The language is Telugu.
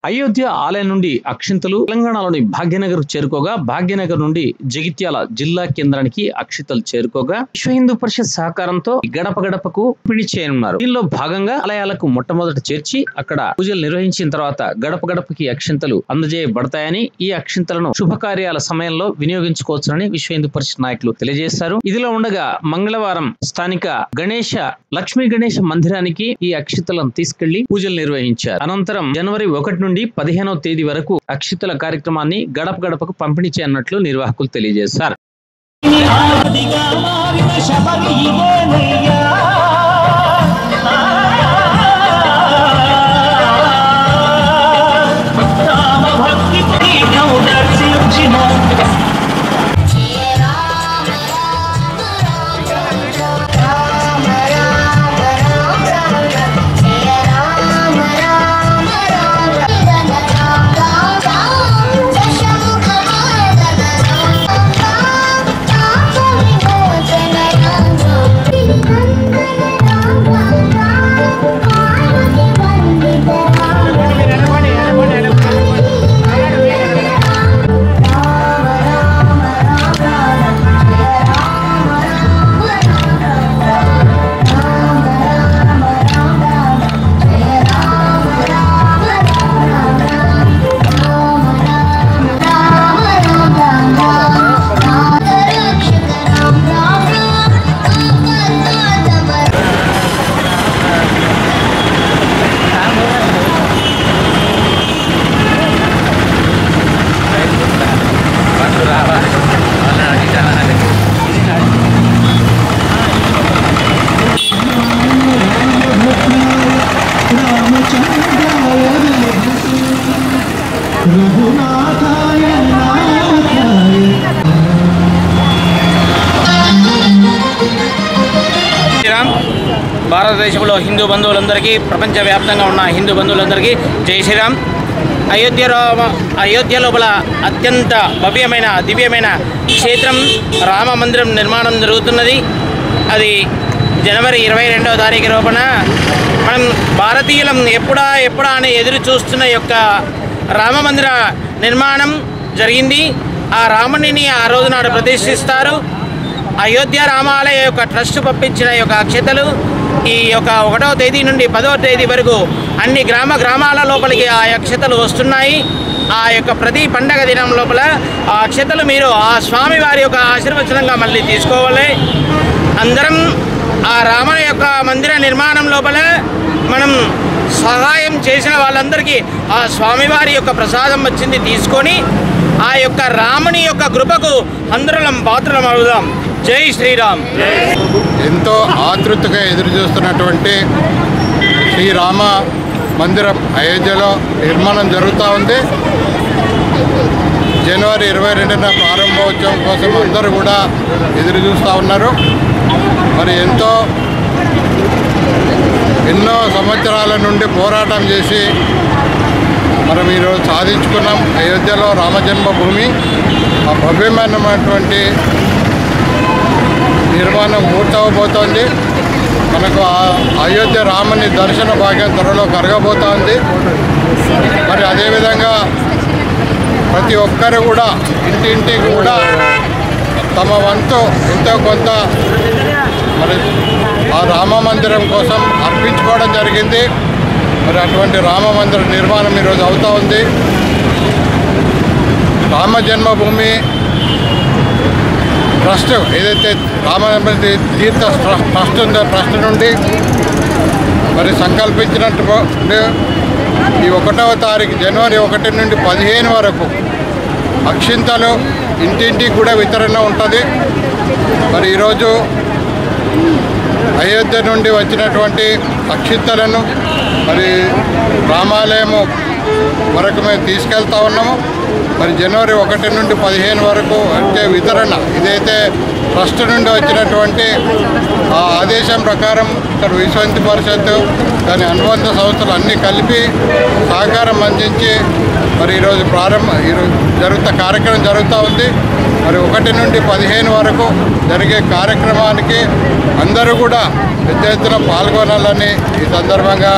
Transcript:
అయోధ్య ఆలయం నుండి అక్షింతలు తెలంగాణలోని భాగ్యనగర్ చేరుకోగా, భాగ్యనగర్ నుండి జగిత్యాల జిల్లా కేంద్రానికి అక్షింతలు చేరుకోగా, విశ్వ హిందూ పరిషత్ సహకారంతో గడప గడపకు పిడి చేయనున్నారు. దీనిలో భాగంగా ఆలయాలకు మొట్టమొదట చేర్చి అక్కడ పూజలు నిర్వహించిన తర్వాత గడప గడపకి అక్షింతలు అందజేయబడతాయని, ఈ అక్షింతలను శుభకార్యాల సమయంలో వినియోగించుకోవచ్చునని విశ్వ హిందూ పరిషత్ నాయకులు తెలియజేశారు. ఇదిలో ఉండగా మంగళవారం స్థానిక లక్ష్మీ గణేష మందిరానికి ఈ అక్షింతలను తీసుకెళ్లి పూజలు నిర్వహించారు. అనంతరం జనవరి 1 నుండి 15వ తేదీ వరకు అక్షింతల కార్యక్రమాన్ని గడప గడపకు పంపిణీ చేయనున్నట్లు నిర్వాహకులు తెలియజేశారు. భారతదేశంలో హిందూ బంధువులందరికీ, ప్రపంచవ్యాప్తంగా ఉన్న హిందూ బంధువులందరికీ జై శ్రీరామ్. అయోధ్య లోపల అత్యంత భవ్యమైన దివ్యమైన క్షేత్రం రామ మందిరం నిర్మాణం జరుగుతున్నది. అది జనవరి 22వ తారీఖు లోపల మనం భారతీయులం ఎప్పుడా అని ఎదురు చూస్తున్న యొక్క రామ మందిర నిర్మాణం జరిగింది. ఆ రామునిని ఆ రోజు నాడు ప్రతిష్ఠిస్తారు. అయోధ్య రామాలయ యొక్క ట్రస్ట్ పంపించిన యొక్క అక్షతలు ఈ యొక్క 1వ తేదీ నుండి 10వ తేదీ వరకు అన్ని గ్రామాల లోపలికి ఆ అక్షతలు వస్తున్నాయి. ఆ యొక్క ప్రతి పండగ దినం లోపల ఆ అక్షతలు మీరు ఆ స్వామి వారి యొక్క ఆశీర్వచనంగా మళ్ళీ తీసుకోవాలి. అందరం ఆ రాముని యొక్క మందిర నిర్మాణం లోపల మనం సహాయం చేసిన వాళ్ళందరికీ ఆ స్వామివారి యొక్క ప్రసాదం వచ్చింది తీసుకొని ఆ యొక్క రాముని యొక్క కృపకు అందరం పాత్రలం అవుదాం. జై శ్రీరామ్. ఎంతో ఆతృతగా ఎదురు చూస్తున్నటువంటి శ్రీరామ మందిరం అయోధ్యలో నిర్మాణం జరుగుతూ ఉంది. జనవరి 22న ప్రారంభోత్సవం కోసం అందరూ కూడా ఎదురు చూస్తూ ఉన్నారు. మరి ఎన్నో సంవత్సరాల నుండి పోరాటం చేసి మనం ఈరోజు సాధించుకున్నాం. అయోధ్యలో రామజన్మభూమి ఆ భవ్యమైనటువంటి నిర్మాణం పూర్తవబోతోంది. మనకు అయోధ్య రాముని దర్శన భాగ్యం త్వరలో కరగబోతోంది. మరి అదేవిధంగా ప్రతి ఒక్కరు కూడా ఇంటింటికి కూడా తమ వంతు ఎంతో కొంత మరి ఆ రామ మందిరం కోసం అర్పించుకోవడం జరిగింది. మరి అటువంటి రామ మందిర నిర్మాణం ఈరోజు అవుతూ ఉంది. రామ జన్మభూమి ట్రస్ట్ ఏదైతే రామజన్మభూమి తీర్థ ట్రస్ట్ ఉందో ట్రస్ట్ నుండి మరి సంకల్పించినట్టు ఈ 1వ తారీఖు జనవరి 1 నుండి 15 వరకు అక్షింతలు ఇంటింటికి కూడా వితరణ ఉంటుంది. మరి ఈరోజు అయోధ్య నుండి వచ్చినటువంటి అక్షింతలను మరి రామాలయము వరకు మేము తీసుకెళ్తా ఉన్నాము. మరి జనవరి 1 నుండి 15 వరకు వచ్చే వితరణ ఇదైతే ట్రస్ట్ నుండి వచ్చినటువంటి ఆదేశం ప్రకారం ఇక్కడ విశ్వ హిందూ పరిషత్ దాని అనుబంధ సంస్థలు అన్నీ కలిపి సహకారం అందించి మరి ఈరోజు కార్యక్రమం జరుగుతూ ఉంది. మరి 1 నుండి 15 వరకు జరిగే కార్యక్రమానికి అందరూ కూడా పెద్ద ఎత్తున పాల్గొనాలని ఈ సందర్భంగా